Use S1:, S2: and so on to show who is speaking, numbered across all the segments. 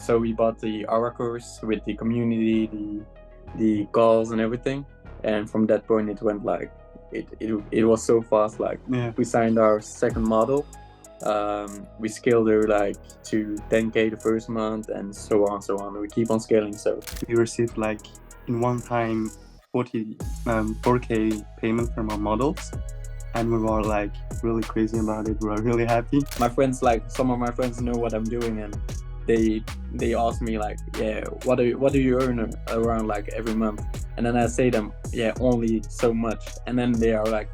S1: So we bought the Aura course with the community, the calls and everything. And from that point, it went like it was so fast. Like we signed our second model. We scaled her like to 10K the first month, and so on, so on. We keep on scaling. So
S2: we received like in one time 4K payment from our models, and we were like really crazy about it. We were really happy.
S1: My friends, like some of my friends, know what I'm doing, and they ask me like, yeah, what do you earn around like every month? And then I say them, yeah, only so much. And then they are like,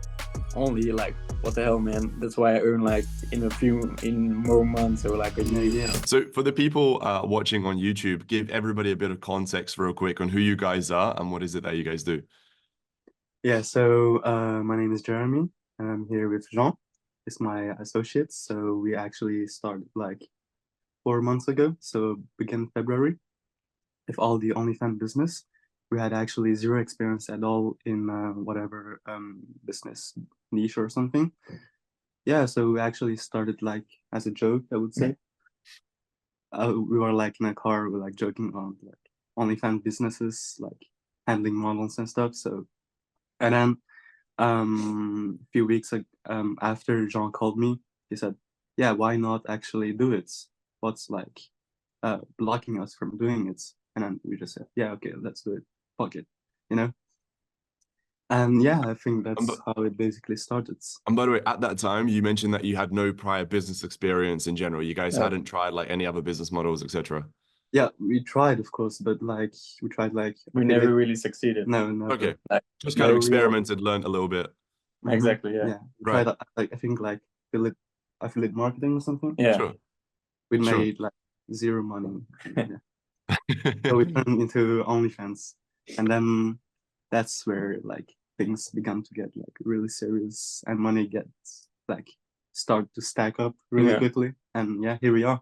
S1: only, like, what the hell, man? That's why I earn like in more months or like a year.
S2: Yeah.
S3: So for the people watching on YouTube, give everybody a bit of context real quick on who you guys are and what is it that you guys do.
S2: Yeah, so my name is Jeremy, and I'm here with Jean. He's my associate. So we actually started like 4 months ago, so beginning February, with all the OnlyFans business. We had actually zero experience at all in whatever business niche or something. Yeah, so we actually started like as a joke, I would say. We were like in a car, we were like joking around like OnlyFans businesses, like handling models and stuff. So, and then a few weeks after Jean called me, he said, "Yeah, why not actually do it? What's like blocking us from doing it?" And then we just said, "Yeah, okay, let's do it. Fuck it," you know. And yeah, I think that's how it basically started.
S3: And by the way, at that time, you mentioned that you had no prior business experience in general. You guys hadn't tried like any other business models, etc.
S2: Yeah, we tried, of course, but like
S1: we never really succeeded.
S2: No, never.
S3: Okay, just kind of experimented, learned a little bit.
S1: Exactly, yeah.
S2: Yeah, we tried like I think like affiliate marketing or something.
S1: Yeah,
S3: sure.
S2: We made like zero money. So we turned into OnlyFans, and then that's where like things began to get like really serious, and money gets like start to stack up really quickly. And yeah, here we are,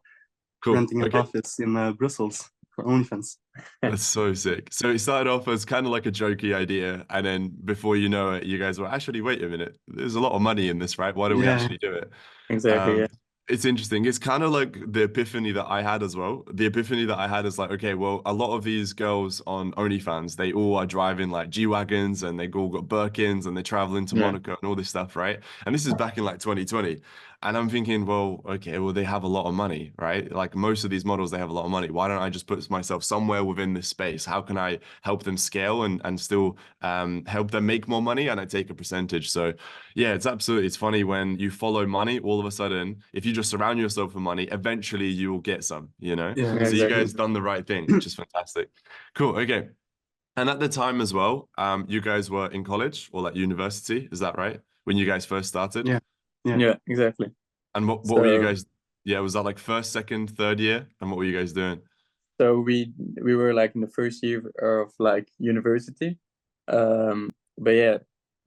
S2: renting an office in Brussels for OnlyFans.
S3: That's so sick. So it started off as kind of like a jokey idea, and then before you know it, you guys were actually, wait a minute, there's a lot of money in this, right? Why don't we actually do it?
S1: Exactly, yeah.
S3: It's interesting. It's kind of like the epiphany that I had as well. The epiphany that I had is like, okay, well, a lot of these girls on OnlyFans, they all are driving like G-Wagons and they all got Birkins and they're traveling to Monaco and all this stuff, right? And this is back in like 2020. And I'm thinking, well, okay, well, they have a lot of money, right? Like most of these models, they have a lot of money. Why don't I just put myself somewhere within this space? How can I help them scale and still help them make more money? And I take a percentage. So yeah, it's funny when you follow money, all of a sudden, if you just surround yourself with money, eventually you will get some, you know?
S2: Yeah,
S3: so
S2: exactly.
S3: you guys done the right thing, which is fantastic. Cool. Okay. And at the time as well, you guys were in college or like university, is that right? When you guys first started?
S1: Yeah, exactly.
S3: And what were you guys? Yeah, was that like first, second, third year? And what were you guys doing?
S1: So we were like in the first year of like university. But yeah,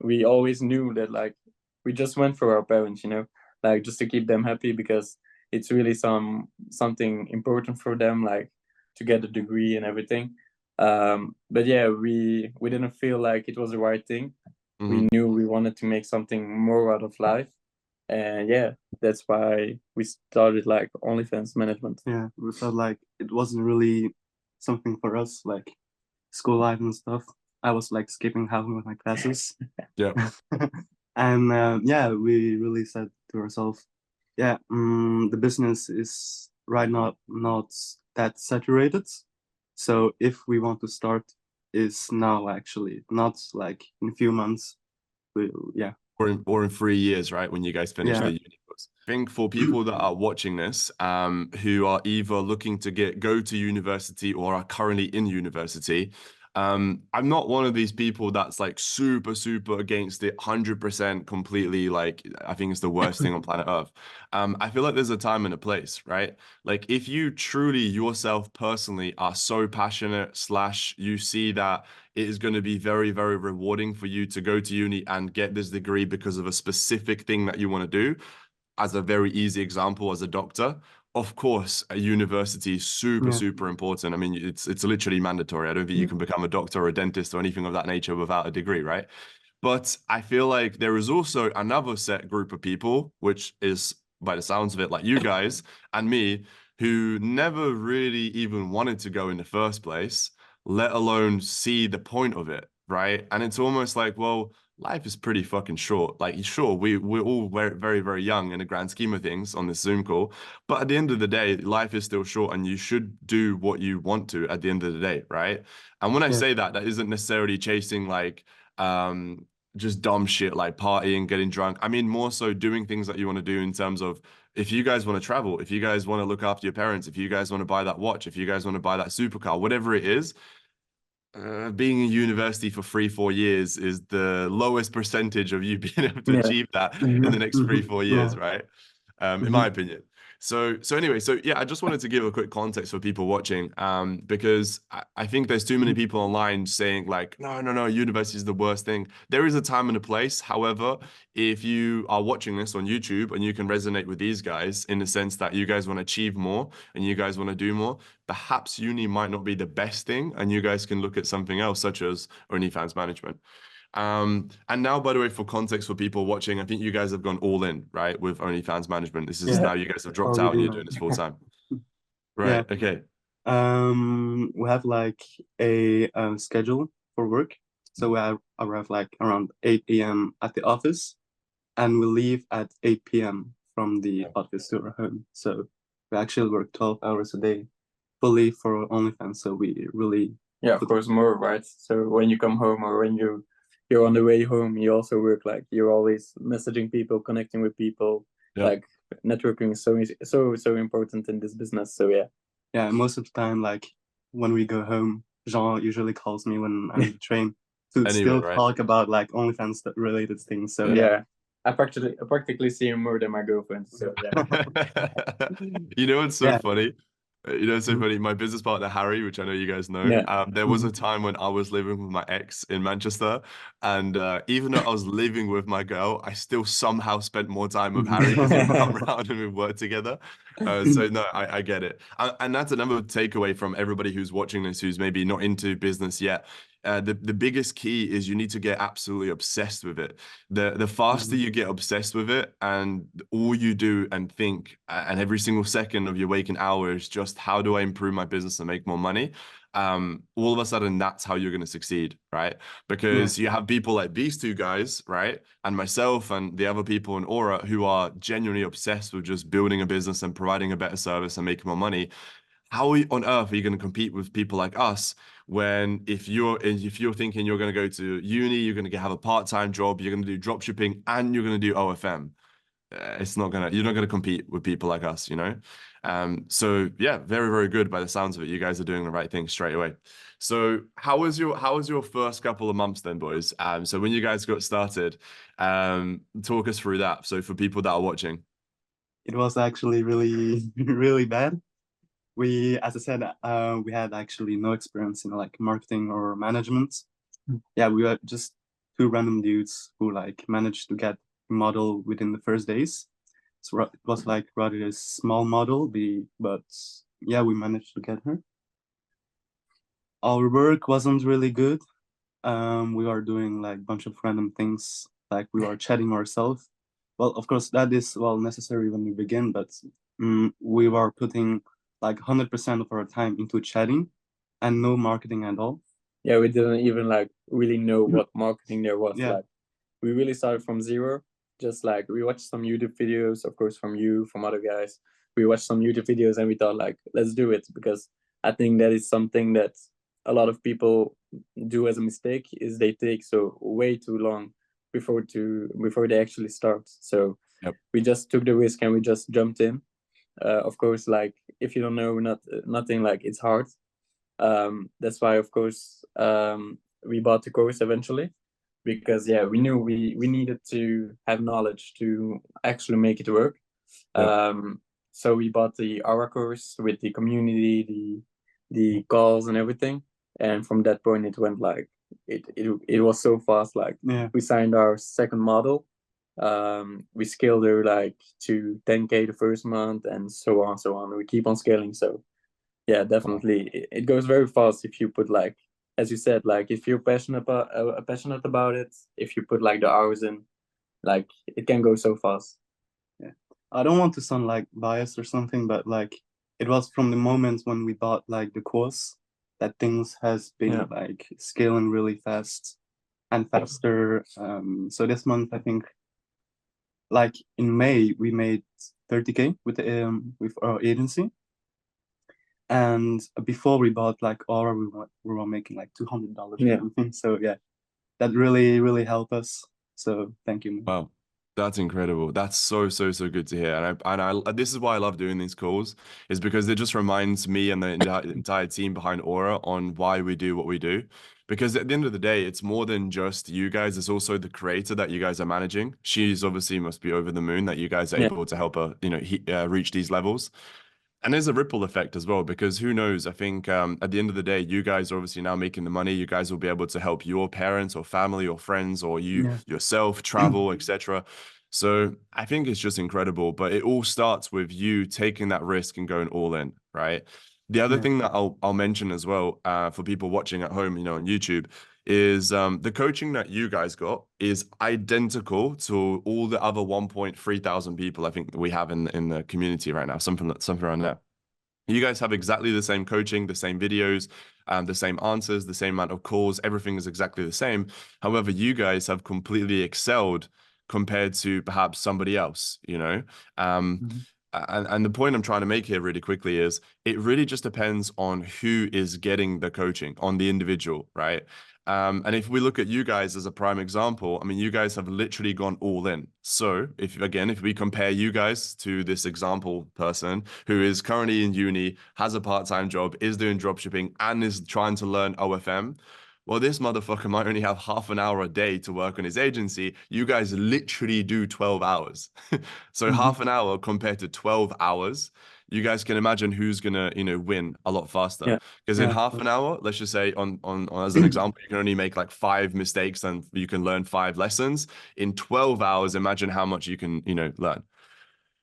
S1: we always knew that like we just went for our parents, you know, like just to keep them happy, because it's really something important for them, like to get a degree and everything. But yeah, we didn't feel like it was the right thing. We knew we wanted to make something more out of life. And yeah, that's why we started like OnlyFans management.
S2: Yeah, we felt like it wasn't really something for us, like school life and stuff. I was like skipping half of my classes.
S3: Yeah.
S2: And yeah, we really said to ourselves, yeah, the business is right now not that saturated. So if we want to start, is now actually, not like in a few months.
S3: Or in 3 years, right? When you guys finish the uni course. I think for people that are watching this, who are either looking to go to university or are currently in university, I'm not one of these people that's like super against it 100% completely. Like, I think it's the worst thing on planet Earth. I feel like there's a time and a place, right? Like if you truly yourself personally are so passionate / you see that it is going to be very rewarding for you to go to uni and get this degree because of a specific thing that you want to do. As a very easy example, as a doctor, of course, a university is super important. I mean, it's literally mandatory. I don't think you can become a doctor or a dentist or anything of that nature without a degree, right? But I feel like there is also another set group of people, which is, by the sounds of it, like you guys and me, who never really even wanted to go in the first place, let alone see the point of it, right? And it's almost like, well, life is pretty fucking short. Like, sure, we're all very, very, very young in the grand scheme of things on this Zoom call, but at the end of the day, life is still short, and you should do what you want to at the end of the day, right? And when I
S2: Yeah.
S3: say that, that isn't necessarily chasing like just dumb shit like partying, getting drunk. I mean, more so doing things that you want to do in terms of if you guys want to travel, if you guys want to look after your parents, if you guys want to buy that watch, if you guys want to buy that supercar, whatever it is, being in university for 3-4 years is the lowest percentage of you being able to
S1: Yeah.
S3: achieve that in the next 3-4 years,
S2: Yeah.
S3: right? In my opinion. So anyway, so yeah, I just wanted to give a quick context for people watching, because I think there's too many people online saying like, no, university is the worst thing. There is a time and a place. However, if you are watching this on YouTube and you can resonate with these guys in the sense that you guys want to achieve more and you guys want to do more, perhaps uni might not be the best thing, and you guys can look at something else, such as Onlyfans management. And now, by the way, for context for people watching, I think you guys have gone all in, right, with OnlyFans management. This is
S2: Yeah.
S3: now you guys have dropped
S2: Or we
S3: out and
S2: do
S3: you're
S2: now.
S3: doing this full time.
S2: Yeah.
S3: Right. Okay.
S2: We have like a schedule for work. So we arrive like around 8 a.m. at the office, and we leave at 8 p.m. from the office to our home. So we actually work 12 hours a day, fully for OnlyFans. So we really
S1: Yeah, of course, more, right? So when you come home or when you're on the way home, you also work, like you're always messaging people, connecting with people.
S3: Yeah.
S1: Like networking is so important in this business. So yeah,
S2: most of the time, like when we go home, Jean usually calls me when I'm on the train to
S3: Anyway,
S2: still
S3: right?
S2: talk about like OnlyFans related things. So
S1: yeah. I practically see him more than my girlfriend. So yeah.
S3: You know what's so
S2: Yeah.
S3: funny? You know what's so
S2: Mhm.
S3: funny? My business partner Harry, which I know you guys know,
S1: Yeah.
S3: there was a time when I was living with my ex in Manchester, and even though I was living with my girl, I still somehow spent more time with Harry because he would come around and we work together. So no, I get it, and that's another takeaway from everybody who's watching this, who's maybe not into business yet. The biggest key is you need to get absolutely obsessed with it. The faster you get obsessed with it, and all you do and think, and every single second of your waking hour is just how do I improve my business and make more money? All of a sudden that's how you're going to succeed, right? Because you have people like these two guys, right? And myself and the other people in Aura who are genuinely obsessed with just building a business and providing a better service and making more money. How on earth are you going to compete with people like us when if you're thinking you're going to go to uni, you're going to have a part-time job, you're going to do drop shipping, and you're going to do OFM? You're not gonna compete with people like us, you know. So yeah, very, very good by the sounds of it. You guys are doing the right thing straight away. So how was your first couple of months then, boys? So when you guys got started, talk us through that. So for people that are watching.
S2: It was actually really, really bad. As I said, we had actually no experience in like marketing or management. Yeah, we were just two random dudes who like managed to get a model within the first days. So it was like rather a small model, but yeah, we managed to get her. Our work wasn't really good. We are doing like a bunch of random things, like we are chatting ourselves. Well, of course, that is well necessary when we begin, but we were putting like 100% of our time into chatting and no marketing at all.
S1: Yeah, we didn't even like really know what marketing there was.
S2: Yeah.
S1: Like we really started from zero. Just like we watched some YouTube videos, of course, from you, from other guys. We watched some YouTube videos and we thought like, let's do it, because I think that is something that a lot of people do as a mistake, is they take so way too long before they actually start. So
S3: Yep.
S1: we just took the risk and we just jumped in. Of course, like if you don't know nothing, like it's hard. That's why, of course, we bought the course eventually, because yeah, we knew we needed to have knowledge to actually make it work. So we bought the Aura course with the community, the calls and everything, and from that point it went like it was so fast. Like we signed our second model, we scaled her like to 10K the first month, and so on so on. We keep on scaling. So yeah, definitely it goes very fast if you put, like as you said, like if you're passionate about it, if you put like the hours in, like it can go so fast.
S2: Yeah, I don't want to sound like biased or something, but like it was from the moment when we bought like the course that things has been like scaling really fast and faster. So this month, I think, like in May, we made 30K with our agency. And before we bought like Aura, we were making like $200 or something. So yeah, that really, really helped us. So thank you.
S3: Wow. That's incredible. That's so good to hear. And I this is why I love doing these calls, is because it just reminds me and the entire team behind Aura on why we do what we do. Because at the end of the day, it's more than just you guys. It's also the creator that you guys are managing. She's obviously must be over the moon that you guys are able to help her, reach these levels. And there's a ripple effect as well, because who knows? I think at the end of the day, you guys are obviously now making the money. You guys will be able to help your parents or family or friends or yourself travel, etc. So I think it's just incredible. But it all starts with you taking that risk and going all in, right? The other thing that I'll mention as well for people watching at home, on YouTube, is the coaching that you guys got is identical to all the other 1.3 thousand people I think that we have in the community right now, something around there. You guys have exactly the same coaching, the same videos, the same answers, the same amount of calls. Everything is exactly the same. However, you guys have completely excelled compared to perhaps somebody else, And the point I'm trying to make here really quickly is it really just depends on who is getting the coaching, on the individual, right? And if we look at you guys as a prime example, I mean, you guys have literally gone all in. So if we compare you guys to this example person who is currently in uni, has a part-time job, is doing dropshipping, and is trying to learn OFM, well, this motherfucker might only have half an hour a day to work on his agency. You guys literally do 12 hours. So half an hour compared to 12 hours, you guys can imagine who's gonna, win a lot faster. Because in half an hour, let's just say on as an example, you can only make like 5 mistakes and you can learn 5 lessons. In 12 hours, imagine how much you can, learn.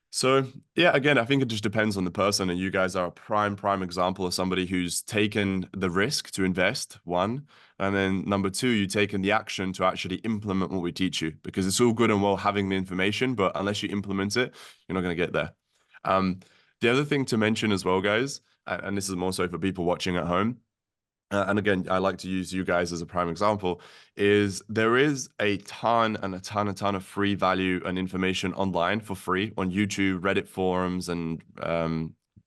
S3: So yeah, again, I think it just depends on the person, and you guys are a prime example of somebody who's taken the risk to invest, one, and then number two, you've taken the action to actually implement what we teach you, because it's all good and well having the information, but unless you implement it, you're not going to get there. The other thing to mention as well, guys, and this is more so for people watching at home, and again, I like to use you guys as a prime example, is there is a ton of free value and information online for free on YouTube, Reddit forums, and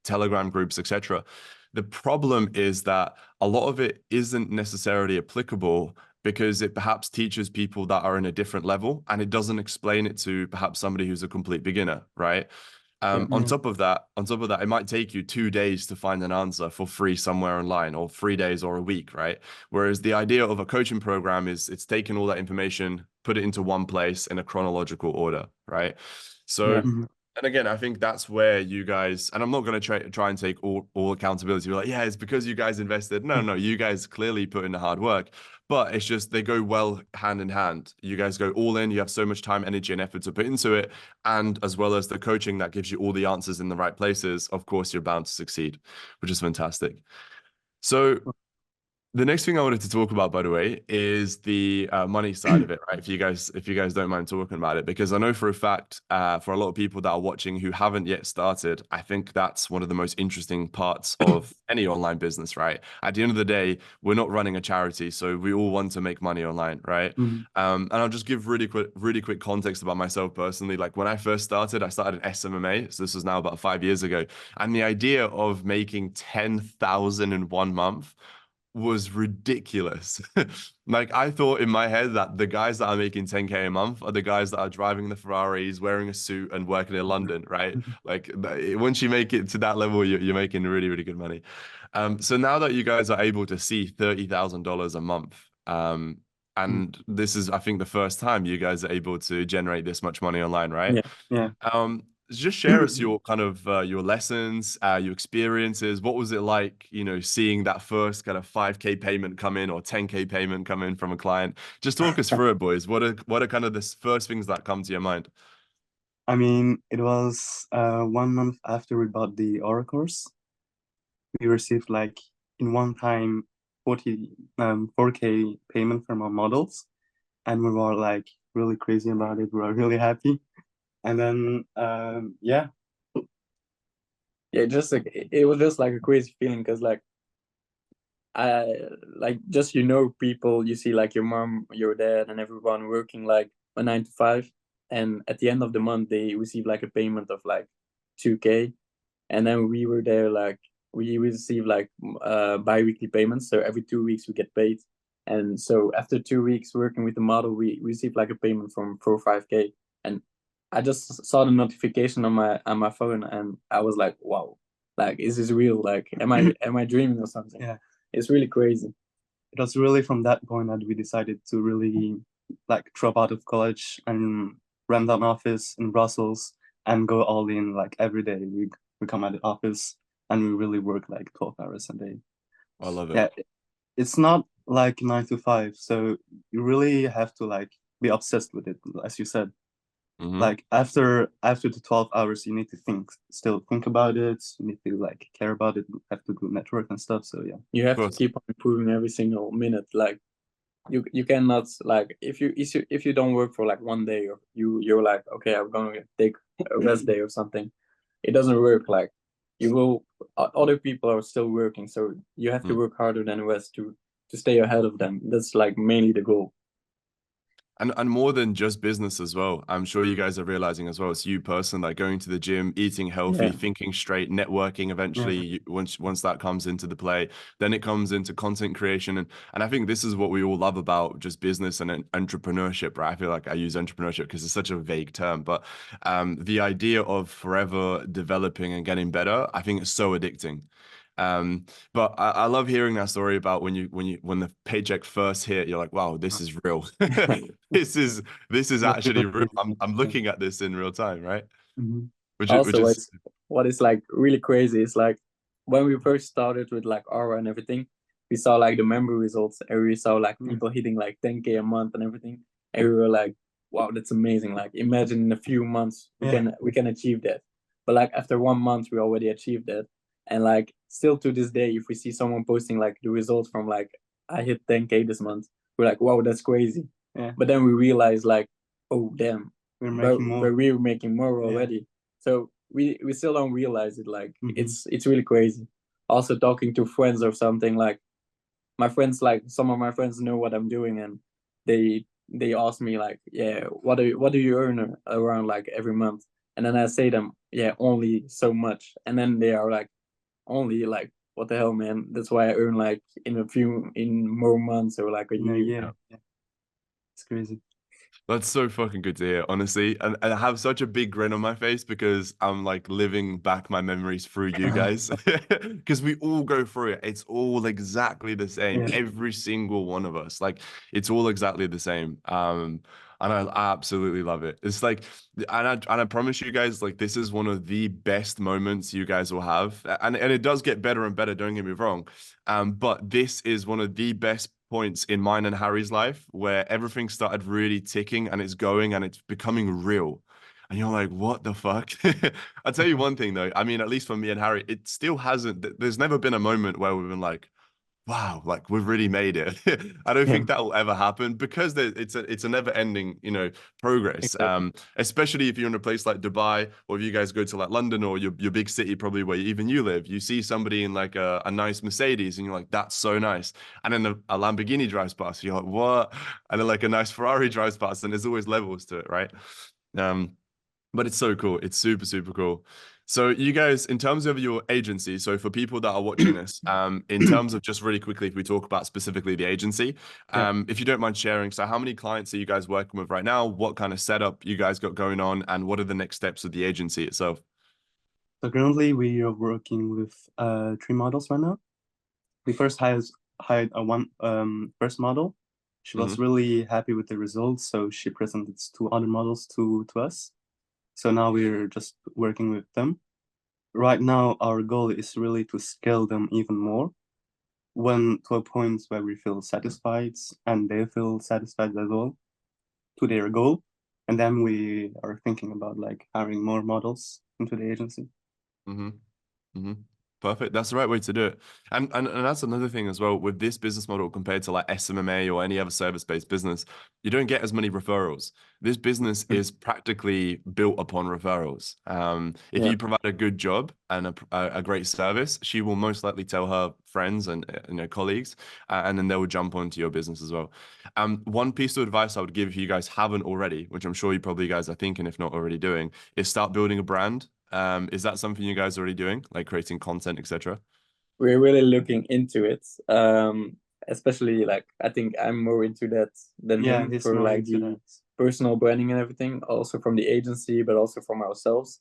S3: Telegram groups, etc. The problem is that a lot of it isn't necessarily applicable because it perhaps teaches people that are in a different level, and it doesn't explain it to perhaps somebody who's a complete beginner, right? On top of that, it might take you 2 days to find an answer for free somewhere online, or 3 days or a week, right? Whereas the idea of a coaching program is it's taking all that information, put it into one place in a chronological order, right? So, and again, I think that's where you guys, and I'm not going to try and take all accountability. We're like, yeah, it's because you guys invested. No, you guys clearly put in the hard work. But it's just they go well hand in hand. You guys go all in. You have so much time, energy, and effort to put into it. And as well as the coaching that gives you all the answers in the right places, of course, you're bound to succeed, which is fantastic. So the next thing I wanted to talk about, by the way, is the money side of it, right? If you guys don't mind talking about it, because I know for a fact, for a lot of people that are watching who haven't yet started, I think that's one of the most interesting parts of any online business, right? At the end of the day, we're not running a charity, so we all want to make money online, right? And I'll just give really quick context about myself personally. Like when I first started, I started in SMMA, so this was now about 5 years ago, and the idea of making 10,000 in 1 month was ridiculous. Like I thought in my head that the guys that are making 10K a month are the guys that are driving the Ferraris, wearing a suit and working in London, right? Like once you make it to that level, you're making really good money. So now that you guys are able to see $30,000 a month, and this is, I think, the first time you guys are able to generate this much money online, right?
S2: Yeah.
S3: Just share us your kind of your lessons, your experiences. What was it like, seeing that first kind of 5K payment come in or 10K payment come in from a client? Just talk us through it, boys. What are kind of the first things that come to your mind?
S2: I mean, it was 1 month after we bought the Aura course. We received like in one time 4K payment from our models, and we were like really crazy about it. We were really happy. And then
S1: yeah, just like it was just like a crazy feeling because like I like just people you see like your mom, your dad, and everyone working like a 9 to 5, and at the end of the month they receive like a payment of like 2K, and then we were there like we receive like bi-weekly payments, so every 2 weeks we get paid, and so after 2 weeks working with the model we received like a payment from 4 or 5K, and I just saw the notification on my phone and I was like, wow, like is this real? Like am I dreaming or something?
S2: Yeah,
S1: It's really crazy.
S2: it was really from that point that we decided to really like drop out of college and rent an office in Brussels and go all in like every day. We come at the office and we really work like 12 hours a day.
S3: I love
S2: Yeah,
S3: it.
S2: it's not like 9 to 5, so you really have to like be obsessed with it, as you said.
S3: Hmm.
S2: Like after the 12 hours, you need to still think about it. You need to like care about it. You have to do network and stuff. So yeah.
S1: You
S3: Of
S1: have to
S3: course.
S1: keep on improving every single minute. Like you cannot like if you don't work for like one day or you're like, okay, I'm gonna take a rest day or something, it doesn't work. Like you will other people are still working, so you have to
S3: Mm.
S1: work harder than the rest to stay ahead of them. That's like mainly the goal.
S3: And more than just business as well. I'm sure you guys are realizing as well. It's you person, like going to the gym, eating healthy,
S1: Yeah,
S3: thinking straight, networking.
S2: Yeah.
S3: Eventually, once that comes into the play, then it comes into content creation. And I think this is what we all love about just business and entrepreneurship, right? I feel like I use entrepreneurship because it's such a vague term, but the idea of forever developing and getting better, I think it's so addicting. But I love hearing that story about when the paycheck first hit, you're like, wow, this is real. This is
S2: It was
S3: actually
S2: really
S3: real.
S2: crazy.
S3: I'm
S2: Yeah.
S3: looking at this in real time, right?
S2: Mhm.
S3: Which
S1: also
S3: is
S1: what is like really crazy is like when we first started with like Aura and everything, we saw like the member results and we saw like
S2: Yeah.
S1: people hitting like 10K a month and everything, and we were like, wow, that's amazing. Like imagine in a few months
S2: Yeah.
S1: we can achieve that. But like after 1 month we already achieved that, and like still to this day if we see someone posting like the results from like I hit 10K this month, we're like, wow, that's crazy.
S2: Yeah.
S1: But then we realize like, oh damn,
S2: We're
S1: but
S2: making more.
S1: we're making more
S2: Yeah.
S1: already. So we still don't realize it. Like
S2: Mhm.
S1: it's really crazy. Also talking to friends or something, like my friends, like some of my friends know what I'm doing, and they ask me like, yeah, what do you earn around like every month? And then I say them, yeah, only so much. And then they are like, only like, what the hell, man? That's why I earn like in more months or like a
S2: In a
S1: year.
S2: year. Yeah. It's crazy.
S3: That's so fucking good to hear, honestly. And I have such a big grin on my face because I'm like living back my memories through you guys. Because we all go through it. It's all exactly the same.
S2: Yeah.
S3: Every single one of us. Like it's all exactly the same. And I absolutely love it. It's like and I promise you guys, like this is one of the best moments you guys will have. And it does get better and better, don't get me wrong. But this is one of the best points in mine and Harry's life where everything started really ticking and it's going and it's becoming real. And you're like, what the fuck? I'll tell you one thing though. I mean, at least for me and Harry, it still hasn't, there's never been a moment where we've been like, wow, like we've really made it. I don't
S1: Yeah,
S3: think that will ever happen because it's a never ending, progress.
S1: exactly.
S3: Especially if you're in a place like Dubai or if you guys go to like London or your big city, probably where even you live, you see somebody in like a nice Mercedes and you're like, that's so nice. And then a Lamborghini drives past, you're like, what? And then like a nice Ferrari drives past, and there's always levels to it, right? Um, but it's so cool. It's super, super cool. So you guys, in terms of your agency, so for people that are watching this, in terms of just really quickly, if we talk about specifically the agency,
S2: Yeah.
S3: if you don't mind sharing, so how many clients are you guys working with right now? What kind of setup you guys got going on, and what are the next steps of the agency itself?
S2: So currently we are working with 3 models right now. We first hired a one first model. She was
S3: Hmm.
S2: really happy with the results, so she presented 2 other models to us. So now we're just working with them. Right now, our goal is really to scale them even more when to a point where we feel satisfied and they feel satisfied as well to their goal. And then we are thinking about like hiring more models into the agency.
S3: Hmm. Hmm. Perfect. That's the right way to do it. And that's another thing as well with this business model compared to like SMMA or any other service-based business, you don't get as many referrals. This business is practically built upon referrals. If
S1: Yeah.
S3: you provide a good job and a great service, she will most likely tell her friends and colleagues, and then they will jump onto your business as well. One piece of advice I would give if you guys haven't already, which I'm sure you probably guys are thinking, if not already doing, is start building a brand. Is that something you guys are already doing, like creating content, etc.?
S1: We're really looking into it. Especially like I think I'm more into that than
S2: Yeah,
S1: him
S2: he's
S1: for
S2: more
S1: like
S2: into
S1: the
S2: that.
S1: personal branding and everything, also from the agency, but also from ourselves.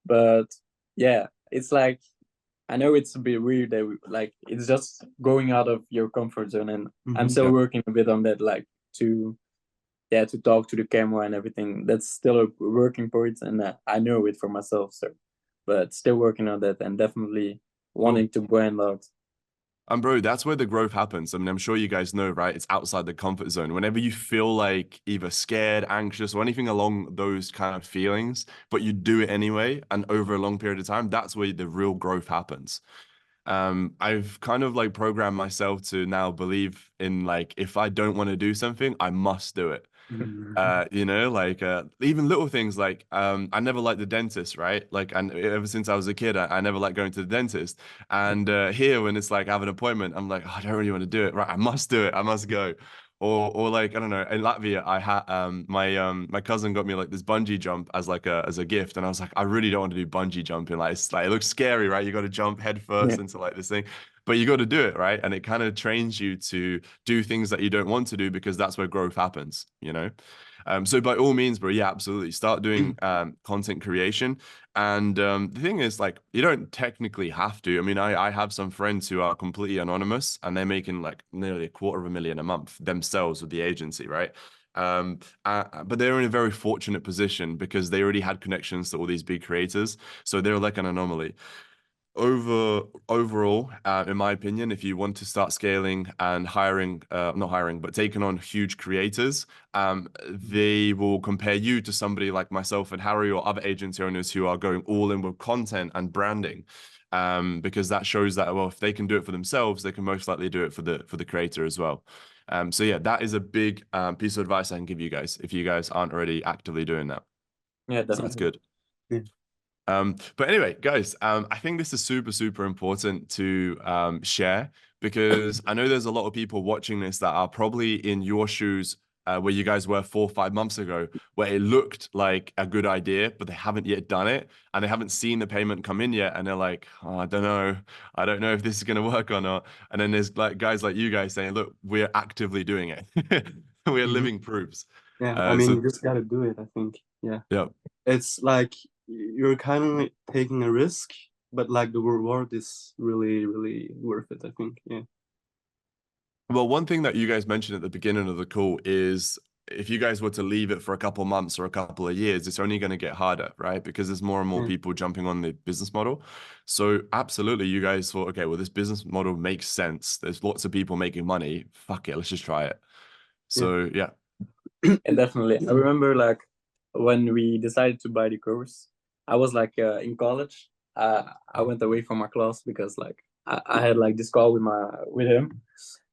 S1: But yeah, it's like I know it's a bit weird that like it's just going out of your comfort zone, and I'm still
S3: Yeah.
S1: working a bit on that, like to to talk to the camera and everything. That's still a working point, and I know it for myself. So, but still working on that, and definitely
S3: Cool.
S1: wanting to brand out.
S3: And bro, that's where the growth happens. I mean, I'm sure you guys know, right? It's outside the comfort zone. Whenever you feel like either scared, anxious, or anything along those kind of feelings, but you do it anyway, and over a long period of time, that's where the real growth happens. I've kind of like programmed myself to now believe in like if I don't want to do something, I must do it. Like even little things like I never liked the dentist, right? Like, and ever since I was a kid, I never liked going to the dentist. And here, when it's like I have an appointment, I'm like, oh, I don't really want to do it. Right, I must do it. I must go. Or like I don't know. In Latvia, I had my cousin got me like this bungee jump as like a gift, and I was like, I really don't want to do bungee jumping. Like it's like it looks scary, right? You got to jump head
S1: Yeah,
S3: first into like this thing, but you got to do it, right? And it kind of trains you to do things that you don't want to do because that's where growth happens, you know? So by all means, bro, yeah, absolutely. Start doing content creation. And the thing is, like, you don't technically have to. I mean, I have some friends who are completely anonymous and they're making like nearly $250,000 a month themselves with the agency, right? But they're in a very fortunate position because they already had connections to all these big creators. So they're like an anomaly overall, in my opinion, if you want to start scaling and hiring, not hiring, but taking on huge creators, they will compare you to somebody like myself and Harry or other agency owners who are going all in with content and branding. Because that shows that, well, if they can do it for themselves, they can most likely do it for the creator as well. So yeah, that is a big piece of advice I can give you guys if you guys aren't already actively doing that.
S1: yeah,
S3: So that's
S1: definitely.
S3: good.
S2: Yeah.
S3: But anyway, guys, I think this is super, super important to share because I know there's a lot of people watching this that are probably in your shoes where you guys were 4 or 5 months ago, where it looked like a good idea, but they haven't yet done it and they haven't seen the payment come in yet. And they're like, oh, I don't know. I don't know if this is going to work or not. And then there's like guys like you guys saying, look, we're actively doing it. We're living proofs.
S2: Yeah, I mean,
S3: So
S2: you just gotta do it, I think. Yeah.
S3: yeah.
S2: It's like you're kind of taking a risk, but like the reward is really, really worth it, I think. Yeah.
S3: Well, one thing that you guys mentioned at the beginning of the call is if you guys were to leave it for a couple months or a couple of years, it's only going to get harder, right? Because there's more and more
S2: Yeah.
S3: people jumping on the business model. So absolutely, you guys thought, okay, well, this business model makes sense. There's lots of people making money. Fuck it, let's just try it.
S2: Yeah.
S3: So yeah.
S1: And definitely, I remember like when we decided to buy the course, I was like in college. I went away from my class because like I had like this call with him,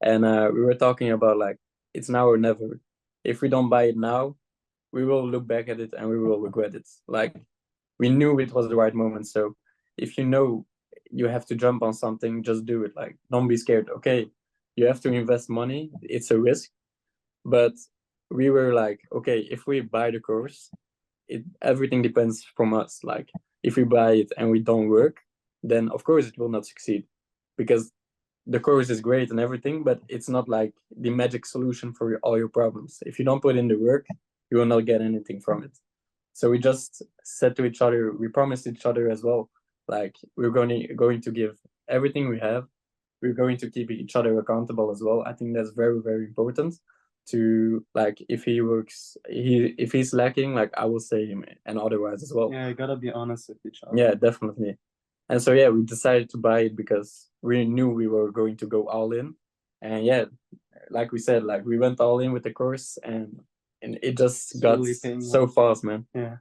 S1: and we were talking about like it's now or never. If we don't buy it now, we will look back at it and we will regret it. Like we knew it was the right moment. So if you know you have to jump on something, just do it. Like don't be scared. Okay, you have to invest money. It's a risk, but we were like, okay, if we buy the course, everything depends from us. Like if we buy it and we don't work, then of course it will not succeed because the course is great and everything, but it's not like the magic solution for all your problems. If you don't put in the work, you will not get anything from it. So we just said to each other, we promised each other as well, like we're going to give everything we have. We're going to keep each other accountable as well. I think that's very, very important to like if he works if he's lacking, like I will say him and otherwise as well.
S2: Yeah, you gotta be honest with each other.
S1: Yeah, definitely. And so yeah, we decided to buy it because we knew we were going to go all in. And yeah, like we said, like we went all in with the course and and it just got so fast, man.
S2: Yeah.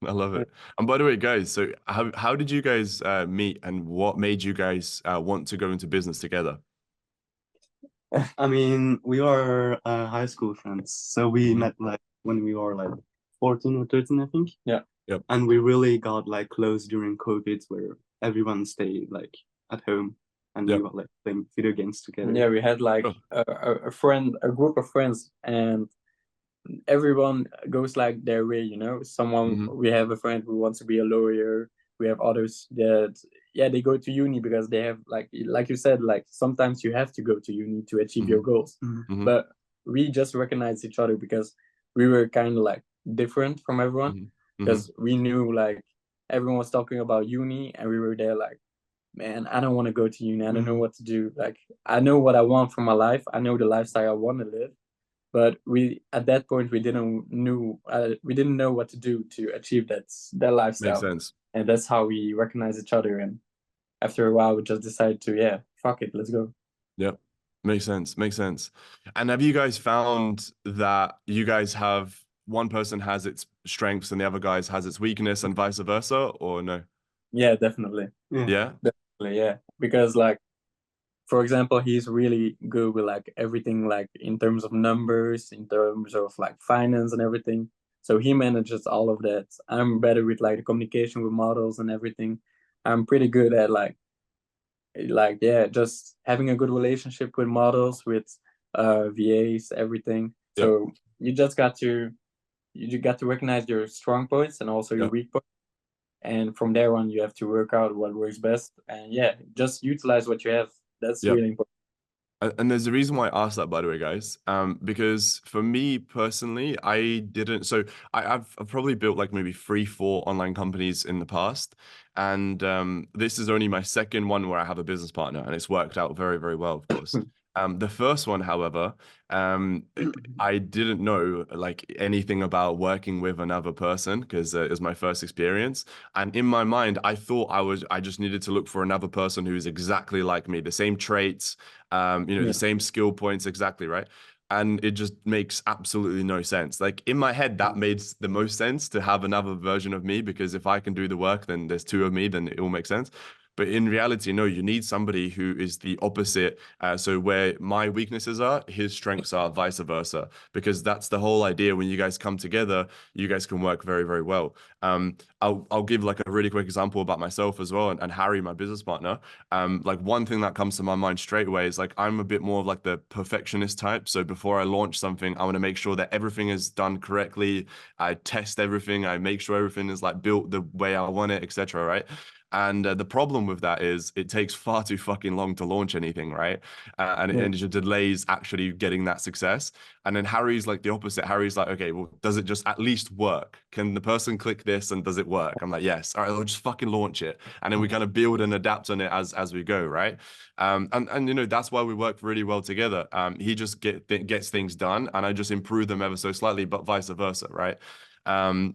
S3: I love it. And by the way, guys, so how did you guys meet, and what made you guys want to go into business together?
S2: I mean, we are high school friends, so we met like when we were like 14 or 13, I think.
S1: Yeah.
S3: Yep.
S2: And we really got like close during COVID, where everyone stayed like at home, and we were like playing video games together.
S1: Yeah, we had like a group of friends, and everyone goes like their way, you know. We have a friend who wants to be a lawyer. We have others that they go to uni because they have like you said, like sometimes you have to go to uni to achieve your goals. But we just recognized each other because we were kind of like different from everyone, because we knew like everyone was talking about uni, and we were there like, man, I don't want to go to uni. I don't know what to do. Like, I know what I want from my life. I know the lifestyle I want to live. But at that point we didn't know what to do to achieve that lifestyle.
S3: Makes sense.
S1: And that's how we recognized each other. And after a while, we just decided to fuck it, let's go.
S3: Yep. Makes sense. Makes sense. And have you guys found that you guys have one person has its strengths and the other guys has its weakness, and vice versa, or no?
S1: Yeah, definitely.
S3: Yeah.
S1: Definitely, yeah. Because like, for example, he's really good with like everything, like in terms of numbers, in terms of like finance and everything. So he manages all of that. I'm better with like the communication with models and everything. I'm pretty good at just having a good relationship with models, with VAs, everything. So you got to recognize your strong points and also your weak points. And from there on, you have to work out what works best. And just utilize what you have. That's really important.
S3: And there's a reason why I asked that, by the way, guys. Because for me personally, I didn't. So I've probably built like maybe 3-4 online companies in the past, and this is only my second one where I have a business partner, and it's worked out very, very well, of course. The first one, however, I didn't know like anything about working with another person because it was my first experience. And in my mind, I thought I just needed to look for another person who's exactly like me, the same traits, the same skill points, exactly, right? And it just makes absolutely no sense. Like in my head, that made the most sense to have another version of me, because if I can do the work, then there's two of me, then it all makes sense. But in reality, no, you need somebody who is the opposite. So where my weaknesses are, his strengths are, vice versa, because that's the whole idea. When you guys come together, you guys can work very, very well. I'll give like a really quick example about myself as well, and Harry, my business partner. Like one thing that comes to my mind straight away is like I'm a bit more of like the perfectionist type. So before I launch something, I want to make sure that everything is done correctly. I test everything. I make sure everything is like built the way I want it, etc. Right? And the problem with that is it takes far too fucking long to launch anything, right? And it just delays actually getting that success. And then Harry's like the opposite. Harry's like, okay, well, does it just at least work? Can the person click this and does it work? I'm like, yes. All right, we'll just fucking launch it. And then we kind of build and adapt on it as we go, right? And that's why we work really well together. He just gets things done, and I just improve them ever so slightly, but vice versa, right?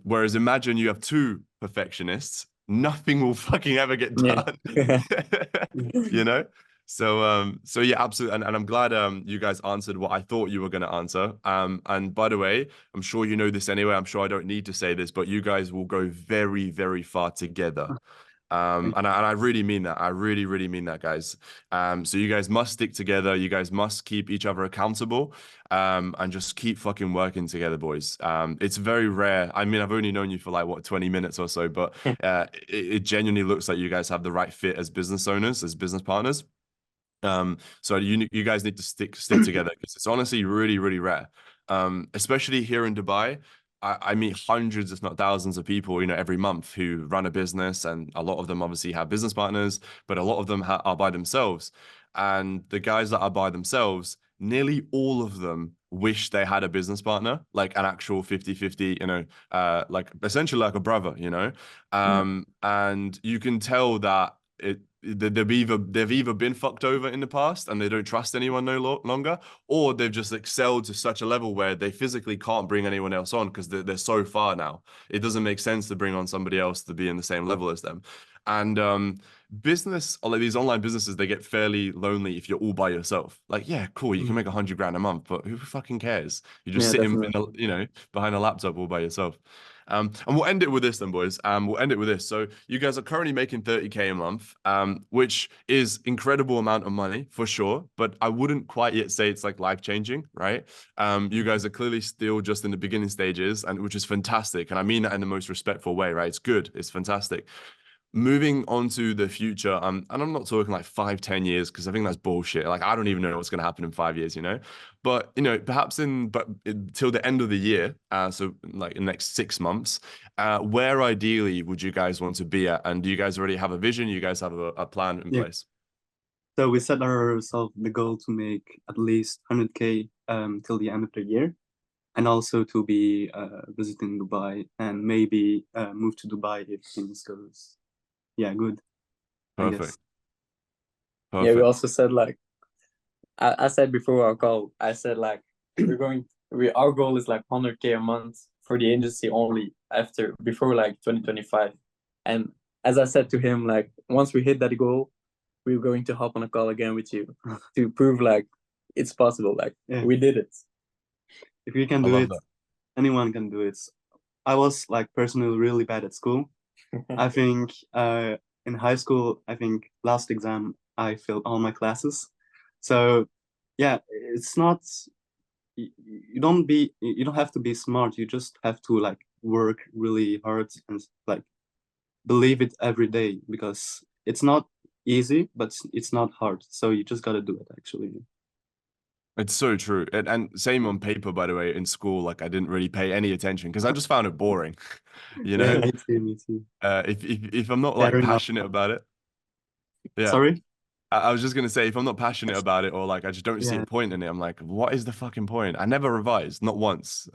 S3: Whereas imagine you have two perfectionists, nothing will fucking ever get done. You know? So yeah, absolutely. And I'm glad you guys answered what I thought you were going to answer. And by the way, I'm sure you know this anyway. I'm sure I don't need to say this, but you guys will go very, very far together. And I really mean that. I really, really mean that, guys. So you guys must stick together. You guys must keep each other accountable, and just keep fucking working together, boys. It's very rare. I mean, I've only known you for like what 20 minutes or so, but it genuinely looks like you guys have the right fit as business owners, as business partners. So you guys need to stick together, because it's honestly really, really rare. Especially here in Dubai. I meet hundreds, if not thousands, of people, every month who run a business, and a lot of them obviously have business partners, but a lot of them are by themselves. And the guys that are by themselves, nearly all of them wish they had a business partner, like an actual 50-50, like essentially like a brother, and you can tell that they've either been fucked over in the past and they don't trust anyone no longer, or they've just excelled to such a level where they physically can't bring anyone else on because they're so far now. It doesn't make sense to bring on somebody else to be in the same level as them. And business or like these online businesses, they get fairly lonely if you're all by yourself. Like, yeah, cool, you can make 100 grand a month, but who fucking cares? You just
S1: Yeah,
S3: sit
S1: definitely.
S3: you know, behind a laptop all by yourself. And we'll end it with this then, boys. We'll end it with this. So you guys are currently making 30K a month, which is incredible amount of money for sure, but I wouldn't quite yet say it's like life-changing, right? You guys are clearly still just in the beginning stages, and which is fantastic. And I mean that in the most respectful way, right? It's good, it's fantastic. Moving on to the future, and I'm not talking like 5-10 years because I think that's bullshit. Like I don't even know what's going to happen in 5 years, you know. But you know, perhaps till the end of the year, so like in the next 6 months, where ideally would you guys want to be at? And do you guys already have a vision? You guys have a plan in
S2: Yeah.
S3: place?
S2: So we set ourselves the goal to make at least 100K till the end of the year, and also to be visiting Dubai and maybe move to Dubai if things goes, yeah, good, I guess.
S3: Perfect.
S1: Yeah, we
S3: Perfect.
S1: also said like I said before our call, I said like our goal is like 100K a month for the agency only before like 2025. And as I said to him, like once we hit that goal, we're going to hop on a call again with you to prove like it's possible. Like
S2: Yeah.
S1: we did it.
S2: If you can
S3: I
S2: do
S3: love
S2: it,
S3: that.
S2: anyone can do it. I was like personally really bad at school. I think in high school, I think last exam I failed all my classes. So yeah, it's not you don't have to be smart. You just have to like work really hard and like believe it every day, because it's not easy, but it's not hard. So you just gotta do it actually.
S3: It's so true. And same on paper, by the way, in school, like I didn't really pay any attention because I just found it boring. You
S2: Yeah,
S3: know,
S2: me too, me too.
S3: if I'm not like
S2: Fair enough.
S3: passionate about it, yeah.
S2: Sorry?
S3: I was just gonna say, if I'm not passionate about it or like I just don't see
S2: Yeah.
S3: a point in it, I'm like, what is the fucking point? I never revised, not once.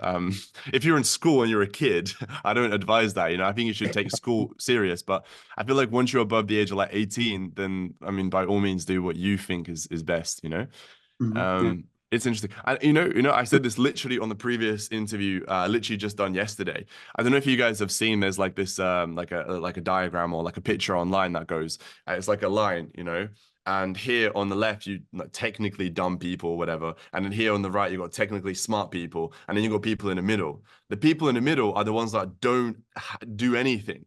S3: If you're in school and you're a kid, I don't advise that. You know, I think you should take school serious. But I feel like once you're above the age of like 18, then I mean, by all means, do what you think is best. You know.
S2: Yeah.
S3: It's interesting. I said this literally on the previous interview, literally just done yesterday. I don't know if you guys have seen. There's like this, like a diagram or like a picture online that goes. It's like a line, you know. And here on the left, you like technically dumb people or whatever, and then here on the right, you got technically smart people, and then you got people in the middle. The people in the middle are the ones that don't do anything,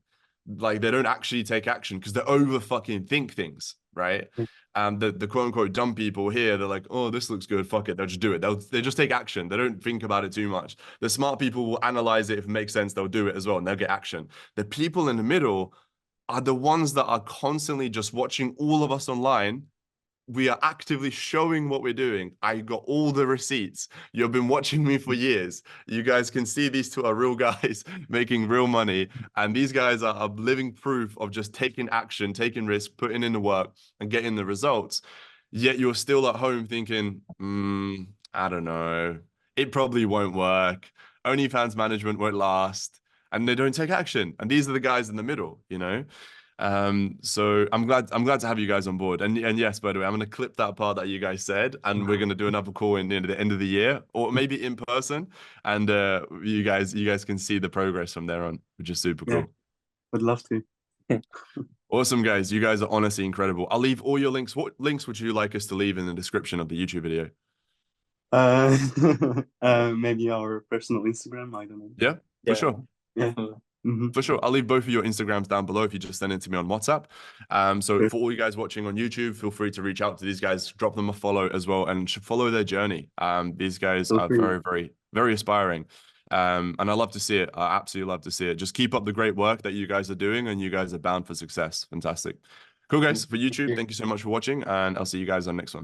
S3: like they don't actually take action because they over fucking think things, right? And the quote unquote dumb people here, they're like, oh, this looks good, fuck it, they'll just do it. They just take action. They don't think about it too much. The smart people will analyze it. If it makes sense, they'll do it as well, and they'll get action. The people in the middle are the ones that are constantly just watching all of us online. We are actively showing what we're doing. I got all the receipts. You've been watching me for years. You guys can see these two are real guys making real money. And these guys are living proof of just taking action, taking risk, putting in the work and getting the results. Yet you're still at home thinking, I don't know. It probably won't work. Onlyfans management won't last. And they don't take action. And these are the guys in the middle, you know? So I'm glad to have you guys on board. And yes, by the way, I'm gonna clip that part that you guys said, and we're gonna do another call in the end of the year, or maybe in person. And you guys can see the progress from there on, which is super
S2: Yeah.
S3: cool.
S2: Would love to.
S3: Awesome, guys. You guys are honestly incredible. I'll leave all your links. What links would you like us to leave in the description of the YouTube video?
S2: Maybe our personal Instagram. I don't know.
S3: Yeah, for sure.
S2: Yeah.
S1: Definitely.
S3: For sure. I'll leave both of your Instagrams down below if you just send it to me on WhatsApp. So
S2: Sure.
S3: for all you guys watching on YouTube, feel free to reach out to these guys, drop them a follow as well, and follow their journey. These guys
S2: Feel
S3: are
S2: free.
S3: very, very, very aspiring. And I love to see it. I absolutely love to see it. Just keep up the great work that you guys are doing, and you guys are bound for success. Fantastic. Cool, guys. For YouTube, thank you so much for watching, and I'll see you guys on the next one.